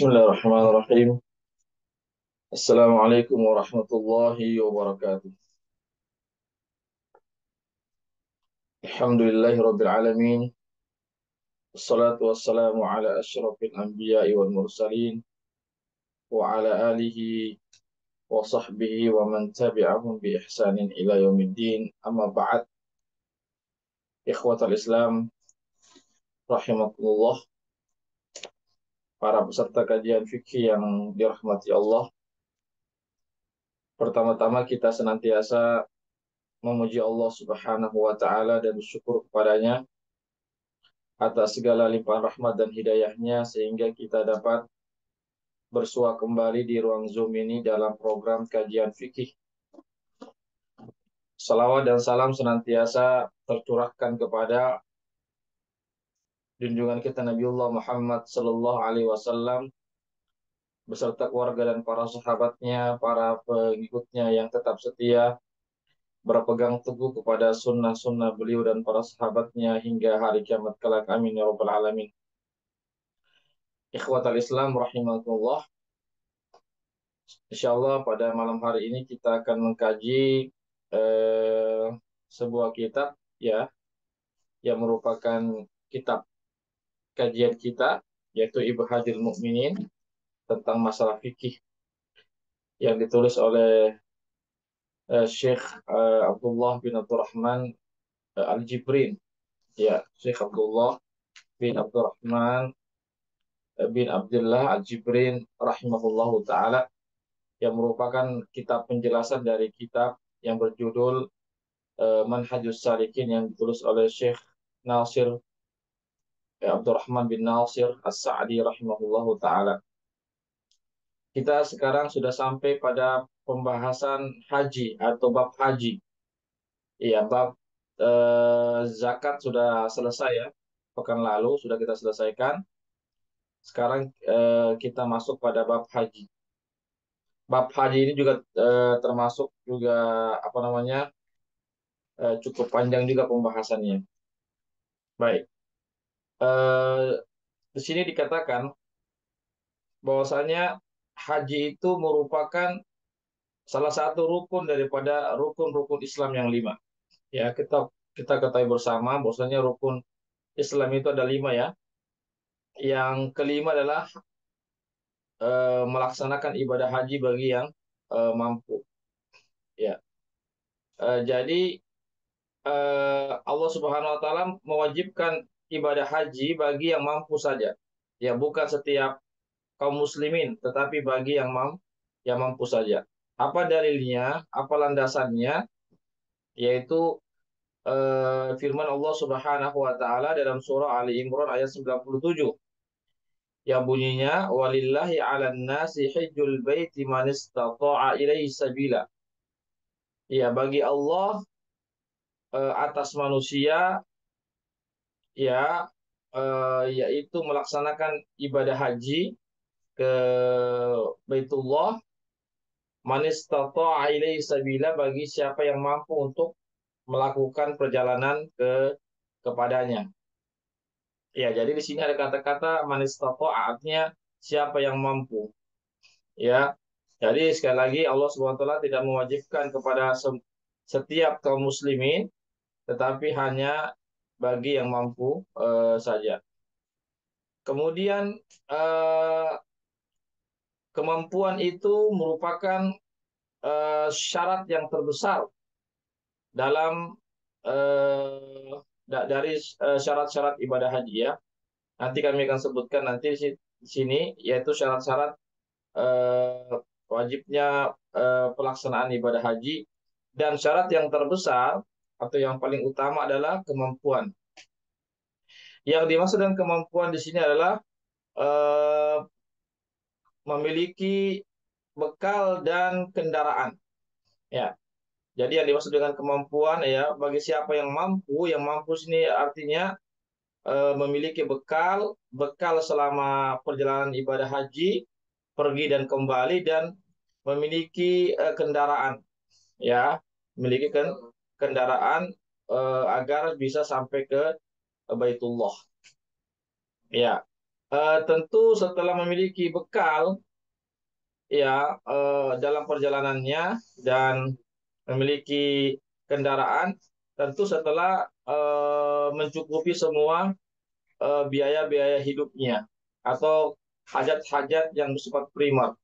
Bismillahirrahmanirrahim. Assalamualaikum warahmatullahi wabarakatuh. Alhamdulillahi rabbil alamin. Wassalatu wassalamu ala asyrafil anbiya'i wal mursalin wa ala alihi wa sahbihi wa man tabi'ahum bi ihsanin ila yaumiddin. Amma ba'd. Ikhwatal Islam rahimakumullah, para peserta kajian fikih yang dirahmati Allah. Pertama-tama kita senantiasa memuji Allah Subhanahu wa taala dan bersyukur kepadanya atas segala limpahan rahmat dan hidayahnya sehingga kita dapat bersua kembali di ruang Zoom ini dalam program kajian fikih. Salawat dan salam senantiasa tercurahkan kepada junjungan kita Nabiullah Muhammad Sallallahu Alaihi Wasallam beserta keluarga dan para sahabatnya, para pengikutnya yang tetap setia berpegang teguh kepada sunnah-sunnah beliau dan para sahabatnya hingga hari kiamat kelak. Amin ya rabbal alamin. Ikhwatal Islam rahimakumullah. Insyaallah pada malam hari ini kita akan mengkaji eh, sebuah kitab, ya, yang merupakan kitab kajian kita, yaitu Ibhadil Mukminin, tentang masalah fikih yang ditulis oleh Syekh Abdullah bin Abdurrahman Al-Jibrin, ya, Syekh Abdullah bin Abdurrahman bin Abdullah Al-Jibrin rahimahullahu taala, yang merupakan kitab penjelasan dari kitab yang berjudul Manhajus Salikin yang ditulis oleh Syekh Nasir Abdurrahman bin Nasir As-Sa'di rahimahullahu taala. Kita sekarang sudah sampai pada pembahasan haji atau bab haji. Iya, bab zakat sudah selesai, ya. Pekan lalu sudah kita selesaikan. Sekarang kita masuk pada bab haji. Bab haji ini juga termasuk juga apa namanya, cukup panjang juga pembahasannya. Baik. Eh, di sini dikatakan bahwasanya haji itu merupakan salah satu rukun daripada rukun-rukun Islam yang 5. Ya, kita kita ketahui bersama bahwasanya rukun Islam itu ada 5, ya. Yang kelima adalah melaksanakan ibadah haji bagi yang mampu. Ya, jadi Allah Subhanahu Wa Taala mewajibkan ibadah haji bagi yang mampu saja. Ya, bukan setiap kaum muslimin, tetapi bagi yang mampu saja. Apa dalilnya? Apa landasannya? Yaitu firman Allah Subhanahu wa taala dalam surah Ali Imran ayat 97, yang bunyinya walillahi 'alan nasi hajjul baiti man istata'a ilaihi sabila. Ya, bagi Allah atas manusia, ya, yaitu melaksanakan ibadah haji ke Baitullah, man istata'a ilaihi sabila, bagi siapa yang mampu untuk melakukan perjalanan kepadanya. Ya, jadi di sini ada kata-kata manistato, artinya siapa yang mampu. Ya, jadi sekali lagi Allah Subhanahu wa taala tidak mewajibkan kepada setiap kaum muslimin, tetapi hanya bagi yang mampu saja. Kemudian eh, kemampuan itu merupakan syarat yang terbesar dalam dari syarat-syarat ibadah haji, ya. Nanti kami akan sebutkan nanti di sini, yaitu syarat-syarat eh, wajibnya pelaksanaan ibadah haji, dan syarat yang terbesar atau yang paling utama adalah kemampuan. Yang dimaksud dengan kemampuan di sini adalah eh, memiliki bekal dan kendaraan. Ya, jadi yang dimaksud dengan kemampuan, ya, bagi siapa yang mampu sini artinya memiliki bekal selama perjalanan ibadah haji, pergi dan kembali, dan memiliki kendaraan, ya, memiliki kendaraan agar bisa sampai ke Baitullah, ya. Tentu setelah memiliki bekal ya dalam perjalanannya dan memiliki kendaraan, tentu setelah mencukupi semua biaya-biaya hidupnya atau hajat-hajat yang bersifat primer.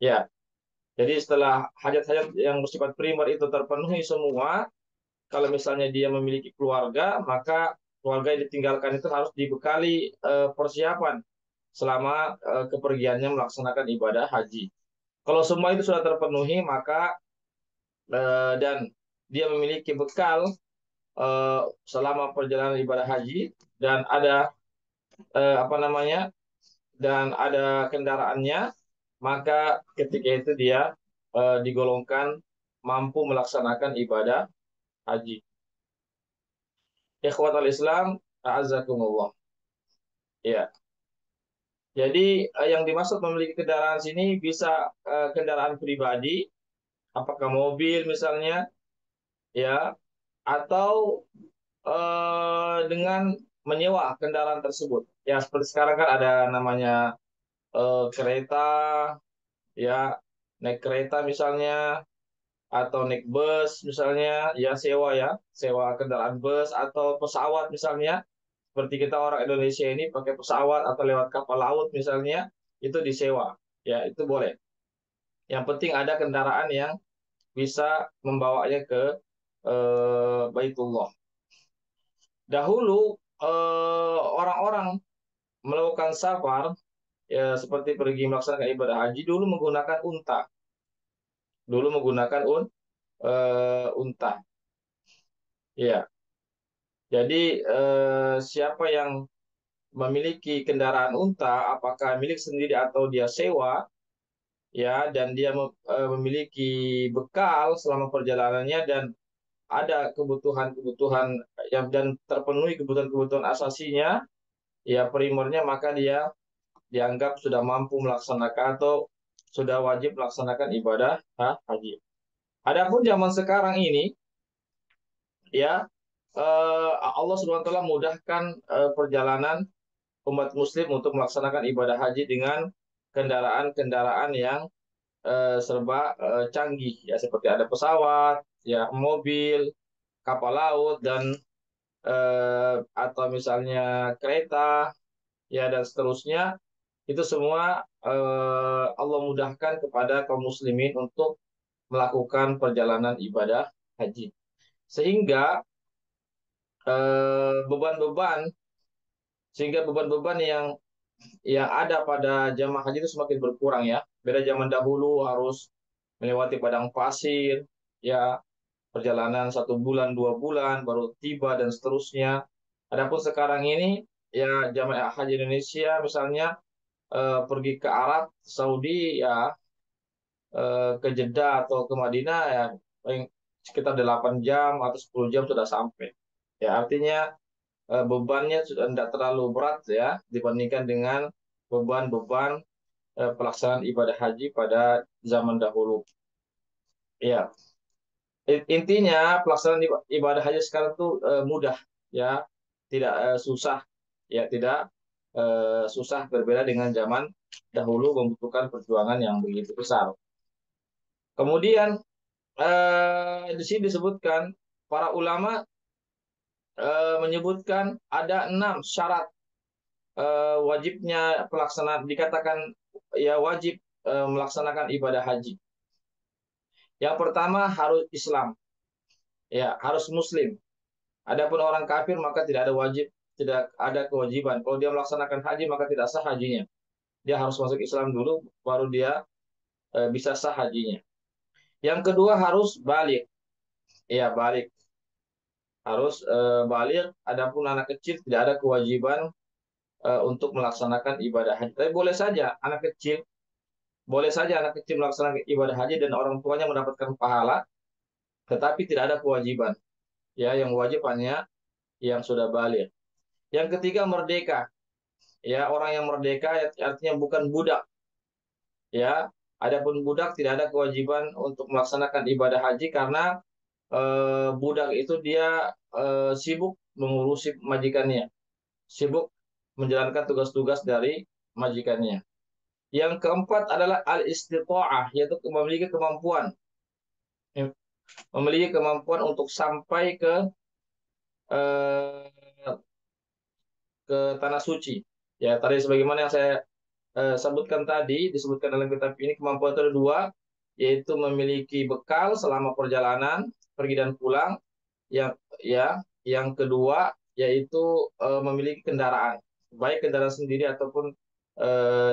Ya, jadi setelah hajat-hajat yang bersifat primer itu terpenuhi semua, kalau misalnya dia memiliki keluarga, maka keluarga yang ditinggalkan itu harus dibekali persiapan selama kepergiannya melaksanakan ibadah haji. Kalau semua itu sudah terpenuhi, maka dan dia memiliki bekal selama perjalanan ibadah haji dan ada apa namanya dan ada kendaraannya, maka ketika itu dia digolongkan mampu melaksanakan ibadah haji. Ikhwatal Islam, a'azzakumullah. Ya. Jadi yang dimaksud memiliki kendaraan sini bisa kendaraan pribadi, apakah mobil misalnya, ya, atau dengan menyewa kendaraan tersebut. Ya, seperti sekarang kan ada namanya kereta, ya, naik kereta misalnya, atau naik bus misalnya, ya, sewa kendaraan bus atau pesawat misalnya. Seperti kita orang Indonesia ini pakai pesawat atau lewat kapal laut misalnya, itu disewa. Ya, itu boleh. Yang penting ada kendaraan yang bisa membawanya ke Baitullah. Dahulu orang-orang melakukan safar ya seperti pergi melaksanakan ibadah haji dulu menggunakan unta. Dulu menggunakan unta. Ya. Jadi siapa yang memiliki kendaraan unta, apakah milik sendiri atau dia sewa, ya, dan dia memiliki bekal selama perjalanannya dan ada kebutuhan-kebutuhan yang dan terpenuhi kebutuhan-kebutuhan asasinya, ya primernya, maka dia dianggap sudah mampu melaksanakan atau sudah wajib melaksanakan ibadah haji. Adapun zaman sekarang ini, ya, Allah Subhanahu wa taala mudahkan perjalanan umat muslim untuk melaksanakan ibadah haji dengan kendaraan-kendaraan yang serba canggih, ya, seperti ada pesawat, ya, mobil, kapal laut, dan atau misalnya kereta, ya, dan seterusnya. Itu semua Allah mudahkan kepada kaum muslimin untuk melakukan perjalanan ibadah haji. Sehingga beban-beban sehingga beban-beban yang ada pada jamaah haji itu semakin berkurang, ya. Beda zaman dahulu harus melewati padang pasir, ya, perjalanan 1 bulan 2 bulan baru tiba dan seterusnya. Adapun sekarang ini, ya, jamaah haji Indonesia misalnya pergi ke Arab Saudi, ya, ke Jeddah atau ke Madinah, ya, paling sekitar 8 jam atau 10 jam sudah sampai. Ya, artinya bebannya sudah tidak terlalu berat, ya, dibandingkan dengan beban-beban pelaksanaan ibadah haji pada zaman dahulu. Ya, intinya pelaksanaan ibadah haji sekarang tuh mudah, ya, tidak susah, ya, tidak susah, berbeda dengan zaman dahulu membutuhkan perjuangan yang begitu besar. Kemudian di sini disebutkan para ulama menyebutkan ada 6 syarat wajibnya pelaksanaan, dikatakan ya wajib melaksanakan ibadah haji. Yang pertama harus Islam, ya, harus Muslim. Adapun orang kafir maka tidak ada kewajiban. Kalau dia melaksanakan haji maka tidak sah hajinya. Dia harus masuk Islam dulu, baru dia bisa sah hajinya. Yang kedua harus balik, ya, balik. Harus balik. Adapun anak kecil tidak ada kewajiban untuk melaksanakan ibadah haji. Tapi boleh saja anak kecil melaksanakan ibadah haji dan orang tuanya mendapatkan pahala, tetapi tidak ada kewajiban. Ya, yang wajib hanya yang sudah balik. Yang ketiga merdeka. Ya, orang yang merdeka artinya bukan budak. Ya, adapun budak tidak ada kewajiban untuk melaksanakan ibadah haji karena budak itu dia sibuk mengurusi majikannya, sibuk menjalankan tugas-tugas dari majikannya. Yang keempat adalah al-istita'ah, yaitu memiliki kemampuan. Memiliki kemampuan untuk sampai eh, ke tanah suci. Ya, tadi sebagaimana yang saya sebutkan tadi, disebutkan dalam kitab ini, kemampuan itu ada dua, yaitu memiliki bekal selama perjalanan pergi dan pulang. Yang ya, yang kedua yaitu memiliki kendaraan, baik kendaraan sendiri ataupun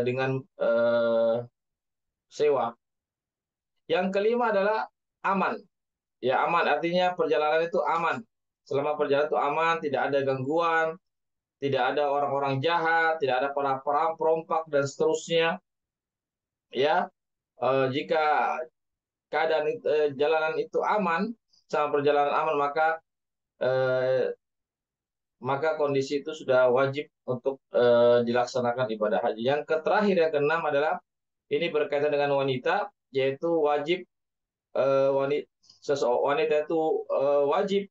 dengan sewa. Yang kelima adalah aman. Ya, aman artinya perjalanan itu aman. Selama perjalanan itu aman, tidak ada gangguan, tidak ada orang-orang jahat, tidak ada para perompak dan seterusnya. Ya, jika keadaan jalanan itu aman, sama perjalanan aman, eh, maka kondisi itu sudah wajib untuk dilaksanakan ibadah haji. Yang terakhir, yang keenam adalah ini berkaitan dengan wanita, yaitu wajib wanita wanita itu wajib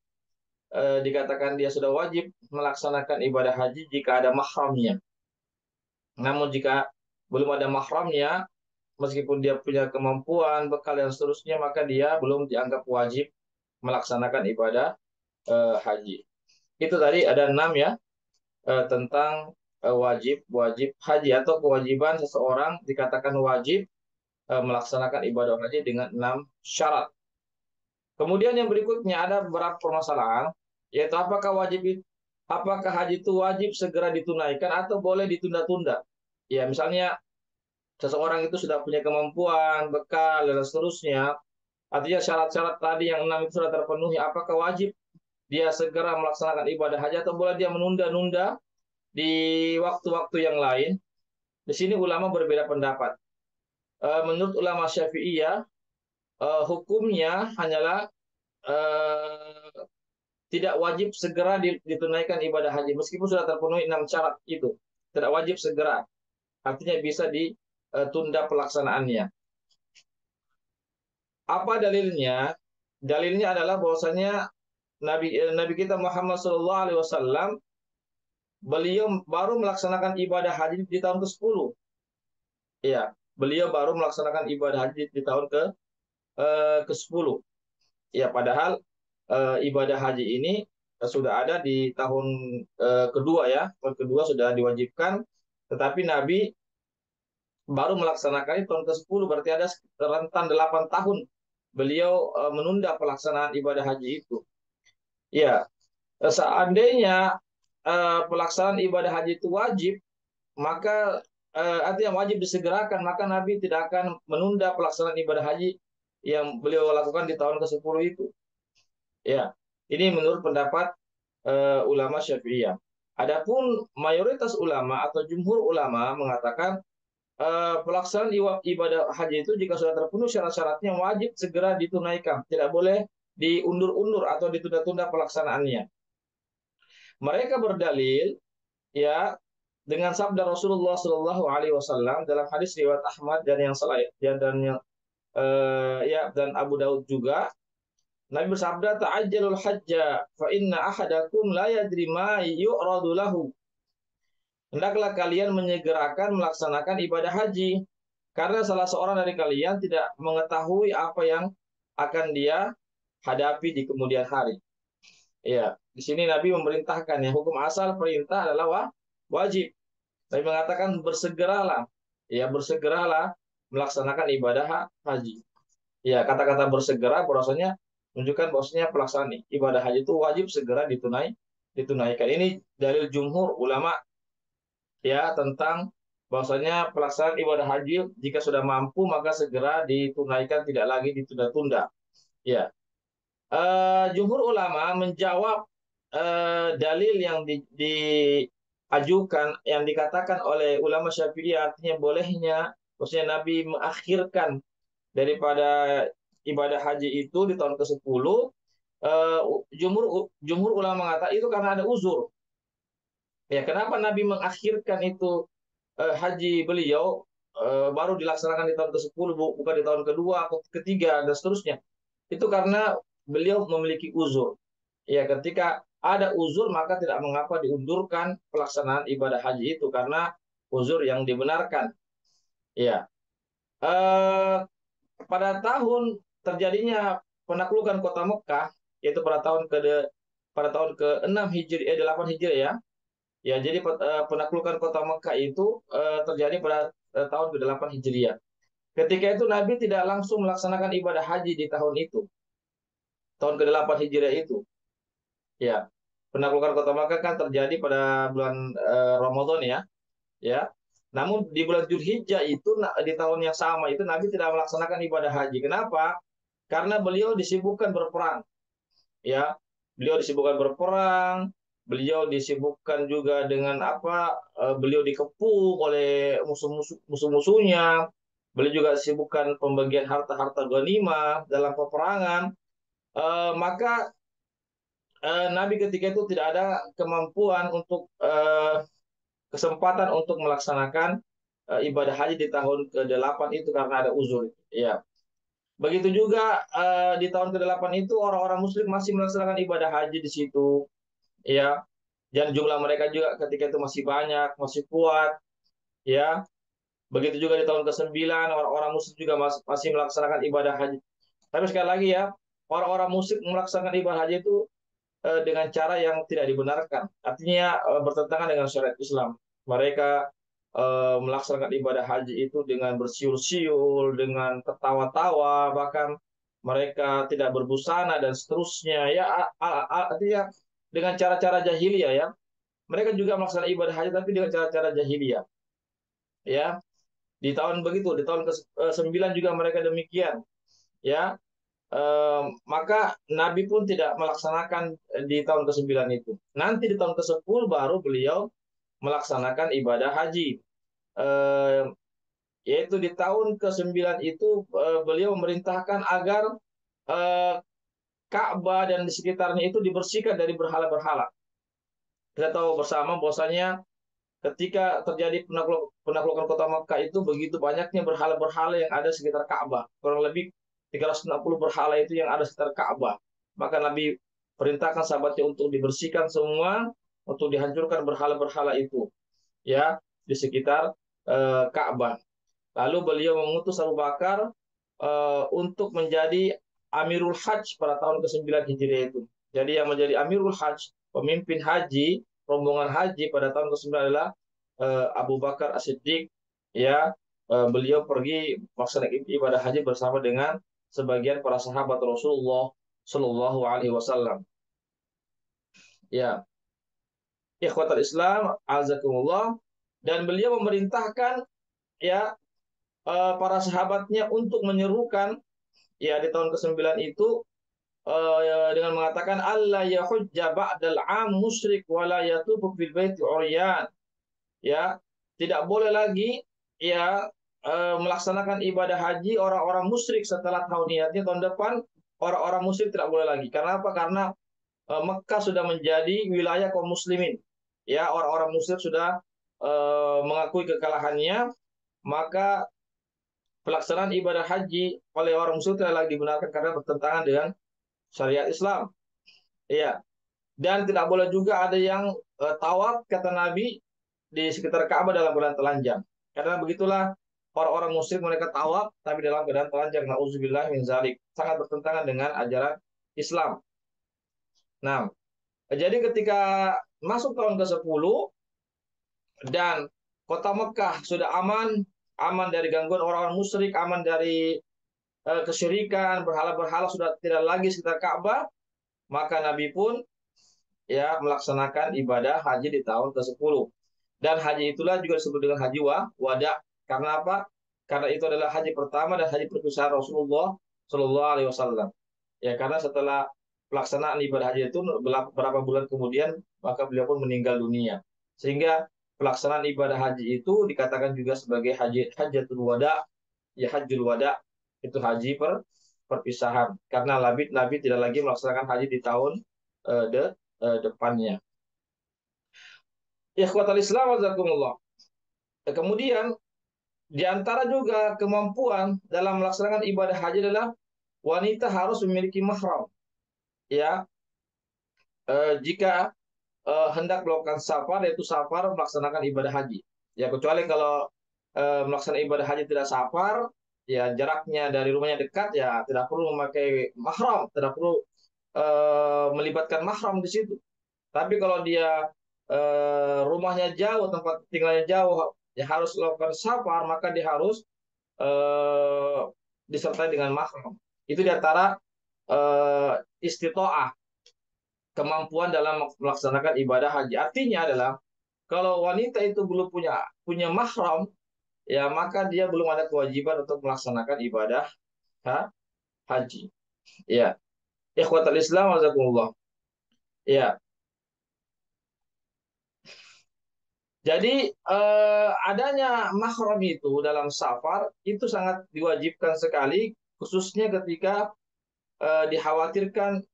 dikatakan dia sudah wajib melaksanakan ibadah haji jika ada mahramnya. Namun jika belum ada mahramnya, meskipun dia punya kemampuan, bekal dan seterusnya, maka dia belum dianggap wajib melaksanakan ibadah haji. Itu tadi ada 6 ya, tentang wajib haji atau kewajiban seseorang dikatakan wajib melaksanakan ibadah haji dengan 6 syarat. Kemudian yang berikutnya ada beberapa permasalahan, yaitu apakah haji itu wajib segera ditunaikan atau boleh ditunda-tunda. Ya, misalnya seseorang itu sudah punya kemampuan, bekal, dan seterusnya, artinya syarat-syarat tadi yang 6 itu sudah terpenuhi, apakah wajib dia segera melaksanakan ibadah haji atau boleh dia menunda-nunda di waktu-waktu yang lain? Di sini ulama berbeda pendapat. Menurut ulama Syafi'iyah, hukumnya hanyalah tidak wajib segera ditunaikan ibadah haji meskipun sudah terpenuhi 6 syarat itu. Tidak wajib segera. Artinya bisa ditunda pelaksanaannya. Apa dalilnya? Dalilnya adalah bahwasanya Nabi kita Muhammad SAW, beliau baru melaksanakan ibadah haji di tahun ke-10. Ya, beliau baru melaksanakan ibadah haji di tahun ke-10. Ya, padahal ibadah haji ini sudah ada di tahun kedua ya. Tahun kedua sudah diwajibkan, tetapi Nabi baru melaksanakannya tahun ke-10, berarti ada rentan 8 tahun beliau menunda pelaksanaan ibadah haji itu. Ya, seandainya pelaksanaan ibadah haji itu wajib, maka artinya wajib disegerakan, maka Nabi tidak akan menunda pelaksanaan ibadah haji yang beliau lakukan di tahun ke-10 itu. Ya, ini menurut pendapat ulama Syafi'iyah. Adapun mayoritas ulama atau jumhur ulama mengatakan pelaksanaan ibadah haji itu jika sudah terpenuhi syarat-syaratnya wajib segera ditunaikan, tidak boleh diundur-undur atau ditunda-tunda pelaksanaannya. Mereka berdalil ya dengan sabda Rasulullah Shallallahu Alaihi Wasallam dalam hadis riwayat Ahmad dan yang selain dan yang dan Abu Daud juga. Nabi bersabda, ta'ajjalul hajja fa inna ahadakum la yadri ma yu'radu lahu. Hendaklah kalian menyegerakan melaksanakan ibadah haji karena salah seorang dari kalian tidak mengetahui apa yang akan dia hadapi di kemudian hari. Ya, di sini Nabi memerintahkan ya, hukum asal perintah adalah wajib. Nabi mengatakan bersegeralah, ya bersegeralah melaksanakan ibadah haji. Ya, kata-kata bersegera bahwasanya menunjukkan bahwasanya pelaksanaan ibadah haji itu wajib segera ditunaikan. Ini dalil jumhur ulama ya tentang bahwasanya pelaksanaan ibadah haji jika sudah mampu maka segera ditunaikan, tidak lagi ditunda-tunda. Ya, jumhur ulama menjawab dalil yang diajukan yang dikatakan oleh ulama Syafi'i, artinya bolehnya maksudnya Nabi mengakhirkan daripada ibadah haji itu di tahun ke-10. Jumhur ulama mengatakan itu karena ada uzur. Ya, kenapa Nabi mengakhirkan itu haji beliau baru dilaksanakan di tahun ke-10 bukan di tahun kedua atau ketiga dan seterusnya. Itu karena beliau memiliki uzur. Ya, ketika ada uzur maka tidak mengapa diundurkan pelaksanaan ibadah haji itu karena uzur yang dibenarkan. Ya, eh, pada tahun terjadinya penaklukan kota Mekah, yaitu pada tahun ke-6 Hijri, 8 Hijri ya. Ya, jadi penaklukan kota Mekah itu terjadi pada tahun ke-8 Hijriah. Ketika itu Nabi tidak langsung melaksanakan ibadah haji di tahun itu, tahun ke-8 Hijriah itu. Ya, penaklukan kota Mekah kan terjadi pada bulan Ramadan ya. Ya. Namun di bulan Dzulhijjah itu di tahun yang sama itu Nabi tidak melaksanakan ibadah haji. Kenapa? Karena beliau disibukkan berperang. Ya, beliau disibukkan berperang, beliau disibukkan juga dengan apa? Beliau dikepung oleh musuh-musuhnya. Beliau juga disibukkan pembagian harta-harta ghanimah dalam peperangan. Maka Nabi ketika itu tidak ada kemampuan untuk kesempatan untuk melaksanakan ibadah haji di tahun ke-8 itu karena ada uzur. Ya. Begitu juga di tahun ke-8 itu orang-orang muslim masih melaksanakan ibadah haji di situ. Ya. Dan jumlah mereka juga ketika itu masih banyak, masih kuat. Ya. Begitu juga di tahun ke-9 orang-orang muslim juga masih melaksanakan ibadah haji. Tapi sekali lagi ya, orang-orang musyrik melaksanakan ibadah haji itu dengan cara yang tidak dibenarkan. Artinya bertentangan dengan syariat Islam. Mereka melaksanakan ibadah haji itu dengan bersiul-siul, dengan tertawa-tawa, bahkan mereka tidak berbusana dan seterusnya. Ya, artinya dengan cara-cara jahiliyah ya. Mereka juga melaksanakan ibadah haji tapi dengan cara-cara jahiliyah. Ya, di tahun begitu, di tahun ke-9 juga mereka demikian. Ya, maka Nabi pun tidak melaksanakan di tahun ke-9 itu. Nanti di tahun ke-10 baru beliau melaksanakan ibadah haji. Yaitu di tahun ke-9 itu beliau memerintahkan agar eh, Ka'bah dan di sekitarnya itu dibersihkan dari berhala-berhala. Kita tahu bersama bahwasanya ketika terjadi penaklukan kota Makkah itu begitu banyaknya berhala-berhala yang ada sekitar Ka'bah. Kurang lebih 360 berhala itu yang ada sekitar Ka'bah. Maka Nabi perintahkan sahabatnya untuk dibersihkan semua, untuk dihancurkan berhala-berhala itu, ya, di sekitar Ka'bah. Lalu beliau mengutus Abu Bakar untuk menjadi Amirul Hajj pada tahun ke-9 Hijriah itu. Jadi yang menjadi Amirul Hajj, pemimpin haji, rombongan haji pada tahun ke-9 adalah Abu Bakar As-Siddiq. Ya, beliau pergi melaksanakan ibadah haji bersama dengan sebagian para sahabat Rasulullah Shallallahu Alaihi Wasallam. Ya, ikhwatal Islam, azakumullah, dan beliau memerintahkan ya para sahabatnya untuk menyerukan ya di tahun ke-9 itu dengan mengatakan Allah yahujja ba'dal 'am musyrik wa la yatufu fil baiti uryan. Ya, tidak boleh lagi ya melaksanakan ibadah haji orang-orang musyrik setelah tahun niatnya tahun depan orang-orang musyrik tidak boleh lagi. Karena apa? Karena Mekah sudah menjadi wilayah kaum muslimin. Ya, orang-orang musyrik sudah mengakui kekalahannya, maka pelaksanaan ibadah haji oleh orang muslim tidak lagi dibenarkan karena bertentangan dengan syariat Islam. Iya. Dan tidak boleh juga ada yang tawaf kata Nabi di sekitar Ka'bah dalam keadaan telanjang. Karena begitulah orang-orang musyrik mereka tawaf tapi dalam keadaan telanjang. Nauzubillah min zalik. Sangat bertentangan dengan ajaran Islam. Nah, jadi ketika masuk tahun ke-10 dan kota Mekah sudah aman, aman dari gangguan orang-orang musyrik, aman dari kesyirikan, berhala-berhala sudah tidak lagi sekitar Ka'bah, maka Nabi pun ya melaksanakan ibadah haji di tahun ke-10. Dan haji itulah juga disebut dengan haji wada. Karena apa? Karena itu adalah haji pertama dan haji perpisahan Rasulullah Shallallahu Alaihi Wasallam. Ya, karena setelah pelaksanaan ibadah haji itu beberapa bulan kemudian maka beliau pun meninggal dunia. Sehingga pelaksanaan ibadah haji itu dikatakan juga sebagai hajatul wada, ya hajjul wada, itu haji perpisahan. Karena Nabi tidak lagi melaksanakan haji di tahun depannya. Ikhwatal Islam wazakumullah. Kemudian di antara juga kemampuan dalam melaksanakan ibadah haji adalah wanita harus memiliki mahram. Ya, jika hendak melakukan safar, yaitu safar melaksanakan ibadah haji. Ya, kecuali kalau melaksanakan ibadah haji tidak safar, ya jaraknya dari rumahnya dekat, ya tidak perlu memakai mahram, tidak perlu melibatkan mahram di situ. Tapi kalau dia rumahnya jauh, tempat tinggalnya jauh, ya harus melakukan safar, maka dia harus eh, disertai dengan mahram. Itu diantara istitoah, kemampuan dalam melaksanakan ibadah haji. Artinya adalah kalau wanita itu belum punya punya mahram, ya maka dia belum ada kewajiban untuk melaksanakan ibadah haji. Ya, ikhwatal Islam, wazakumullah. Ya, jadi adanya mahram itu dalam safar itu sangat diwajibkan sekali, khususnya ketika dikhawatirkan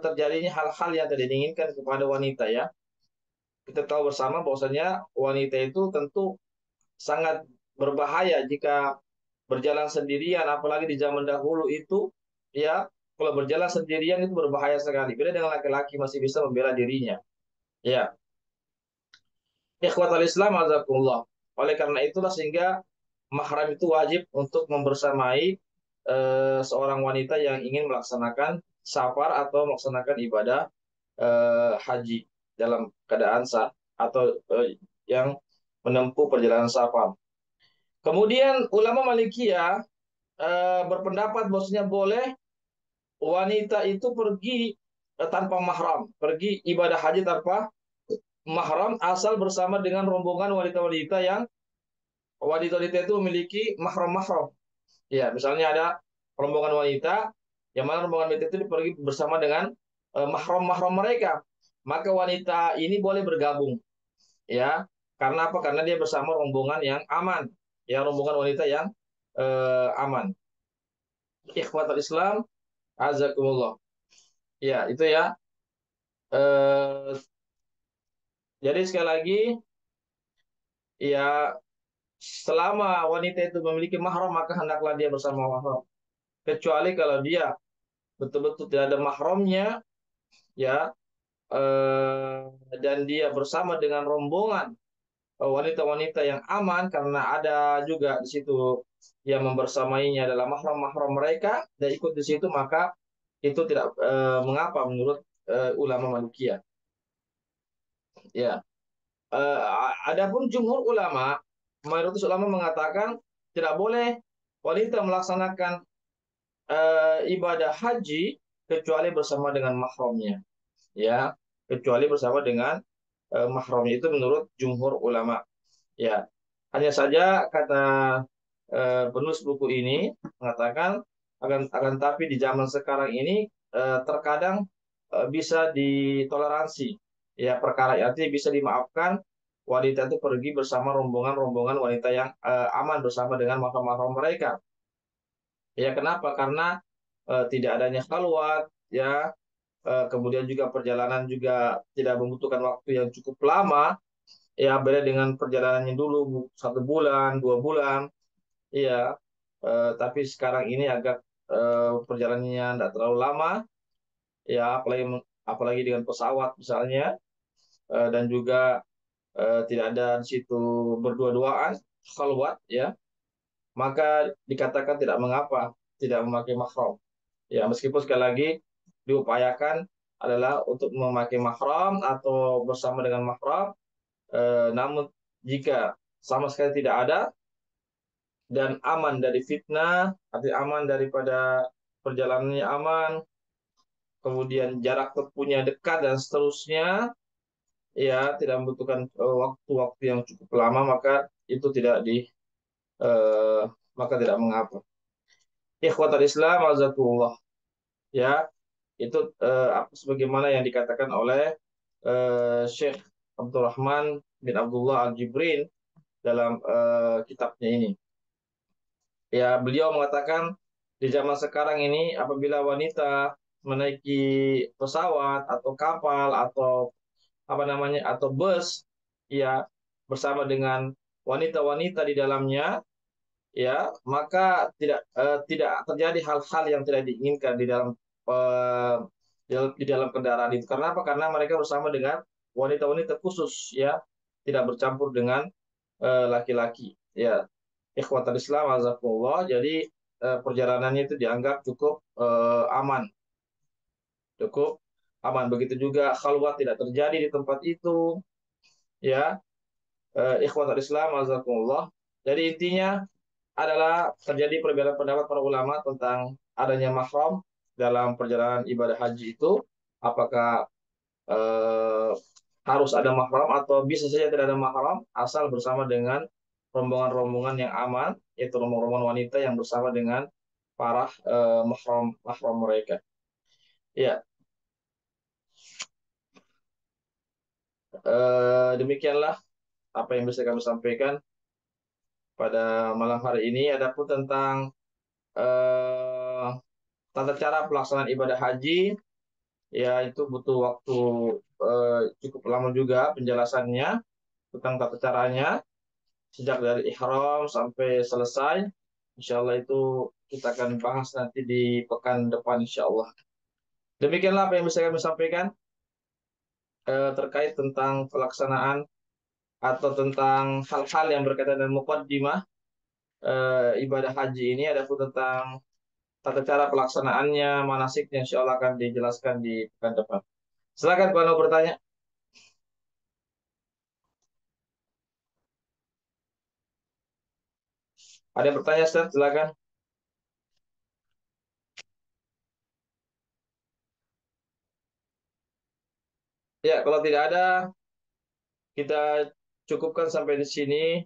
terjadinya hal-hal yang tidak diinginkan kepada wanita ya. Kita tahu bersama bahwasanya wanita itu tentu sangat berbahaya jika berjalan sendirian, apalagi di zaman dahulu itu ya, kalau berjalan sendirian itu berbahaya sekali. Beda dengan laki-laki masih bisa membela dirinya. Ya, ikhwatal Islam azakumullah. Oleh karena itulah sehingga mahram itu wajib untuk membersamai seorang wanita yang ingin melaksanakan safar atau melaksanakan ibadah haji dalam keadaan sah atau yang menempuh perjalanan safar. Kemudian ulama Malikiyah berpendapat bahwasanya boleh wanita itu pergi tanpa mahram, pergi ibadah haji tanpa mahram asal bersama dengan rombongan wanita-wanita yang wanita-wanita itu memiliki mahram-mahram. Ya, misalnya ada rombongan wanita yang mana rombongan wanita itu pergi bersama dengan mahram-mahram mereka. Maka wanita ini boleh bergabung, ya. Karena apa? Karena dia bersama rombongan yang aman, ya, rombongan wanita yang aman. Ikhwatul Islam, azakumullah. Ya, itu ya. Eh, jadi sekali lagi, ya, selama wanita itu memiliki mahram, maka hendaklah dia bersama mahram. Kecuali kalau dia betul-betul tidak ada mahramnya, ya, eh, dan dia bersama dengan rombongan wanita-wanita yang aman, karena ada juga di situ yang membersamainya adalah mahram-mahram mereka, dan ikut di situ, maka itu tidak mengapa menurut ulama Malikiyah. Ya. Adapun jumhur ulama, mayoritas ulama mengatakan tidak boleh wanita melaksanakan ibadah haji kecuali bersama dengan mahramnya, ya, kecuali bersama dengan mahramnya, itu menurut jumhur ulama. Ya, hanya saja kata penulis buku ini mengatakan akan tapi di zaman sekarang ini terkadang bisa ditoleransi, ya, perkara artinya bisa dimaafkan wanita itu pergi bersama rombongan-rombongan wanita yang aman bersama dengan mahram-mahram mereka. Ya, kenapa? Karena tidak adanya khalwat, ya, kemudian juga perjalanan juga tidak membutuhkan waktu yang cukup lama, ya, beda dengan perjalanannya dulu 1 bulan 2 bulan, iya. Tapi sekarang ini agak perjalanannya tidak terlalu lama, ya, apalagi apalagi dengan pesawat misalnya, dan juga tidak ada di situ berdua-duaan khalwat, ya, maka dikatakan tidak mengapa tidak memakai mahram. Ya, meskipun sekali lagi diupayakan adalah untuk memakai mahram atau bersama dengan mahram, namun jika sama sekali tidak ada dan aman dari fitnah, artinya aman daripada perjalanannya aman, kemudian jarak tempuhnya dekat dan seterusnya, ya, tidak membutuhkan waktu-waktu yang cukup lama, maka itu tidak eh, maka tidak mengapa. Ikhwatul Islam, azakumullah. Ya, itu sebagaimana yang dikatakan oleh Syekh Abdurrahman bin Abdullah Al-Jibrin dalam kitabnya ini. Ya, beliau mengatakan di zaman sekarang ini apabila wanita menaiki pesawat atau kapal atau apa namanya atau bus, ya, bersama dengan wanita-wanita di dalamnya, ya, maka tidak terjadi hal-hal yang tidak diinginkan di dalam di dalam kendaraan itu. Karena apa? Karena mereka bersama dengan wanita-wanita khusus ya, tidak bercampur dengan laki-laki. Ya, ikhwatal Islam azakumullah. Jadi perjalanannya itu dianggap cukup aman, cukup aman. Begitu juga khalwat tidak terjadi di tempat itu, ya. Ikhwatal Islam azakumullah. Jadi intinya adalah terjadi perbedaan pendapat para ulama tentang adanya mahram dalam perjalanan ibadah haji itu. Apakah eh, harus ada mahram atau bisa saja tidak ada mahram asal bersama dengan rombongan-rombongan yang aman, yaitu rombongan-rombongan wanita yang bersama dengan para mahram mahram mereka. Ya, demikianlah apa yang bisa kami sampaikan pada malam hari ini. Adapun tentang eh, tata cara pelaksanaan ibadah haji, ya itu butuh waktu cukup lama juga penjelasannya tentang tata caranya. Sejak dari ihram sampai selesai. Insya Allah itu kita akan bahas nanti di pekan depan insya Allah. Demikianlah apa yang bisa kami sampaikan terkait tentang pelaksanaan atau tentang hal-hal yang berkaitan dengan muqaddimah ibadah haji ini. Adapun tentang tata cara pelaksanaannya, manasiknya insya Allah akan dijelaskan di pekan depan. Silakan kalau mau bertanya. Ada yang bertanya, Ustaz? Silakan. Ya, kalau tidak ada, kita cukupkan sampai di sini.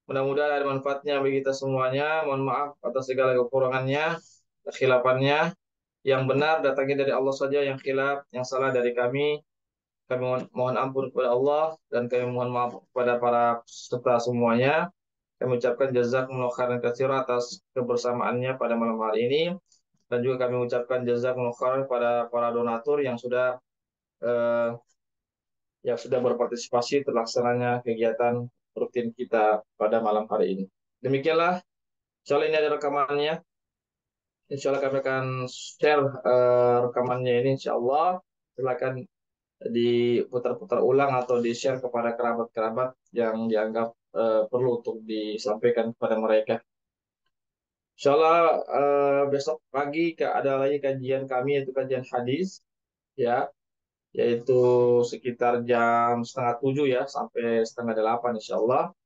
Mudah-mudahan ada manfaatnya bagi kita semuanya. Mohon maaf atas segala kekurangannya, kekhilafannya. Yang benar datangnya dari Allah saja, yang khilaf, yang salah dari kami. Kami mohon ampun kepada Allah dan kami mohon maaf kepada para peserta semuanya. Kami ucapkan jazakumullah khairan katsira atas kebersamaannya pada malam hari ini dan juga kami ucapkan jazakumullah khairan pada para donatur eh, yang sudah berpartisipasi terlaksananya kegiatan rutin kita pada malam hari ini. Demikianlah, insya Allah ini ada rekamannya. Insya Allah kami akan share rekamannya ini. Insya Allah silakan diputar-putar ulang atau di-share kepada kerabat-kerabat yang dianggap perlu untuk disampaikan kepada mereka. Insya Allah besok pagi ada lagi kajian kami yaitu kajian hadis ya, yaitu sekitar jam setengah tujuh ya sampai setengah delapan Insya Allah.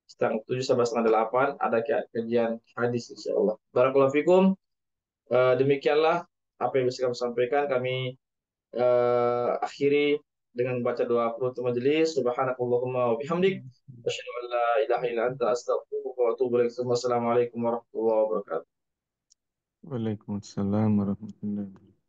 Setengah tujuh sampai setengah delapan ada kajian hadis Insya Allah. Barakallahu fikum. Demikianlah apa yang bisa kami sampaikan. Kami akhiri dengan membaca doa penutup majelis. Subhanakallahumma wa bihamdik. Asyhadu an la ilaha illa anta astaghfiruka wa atubu ilaik. Wassalamualaikum warahmatullahi wabarakatuh. Waalaikumsalam warahmatullahi wabarakatuh.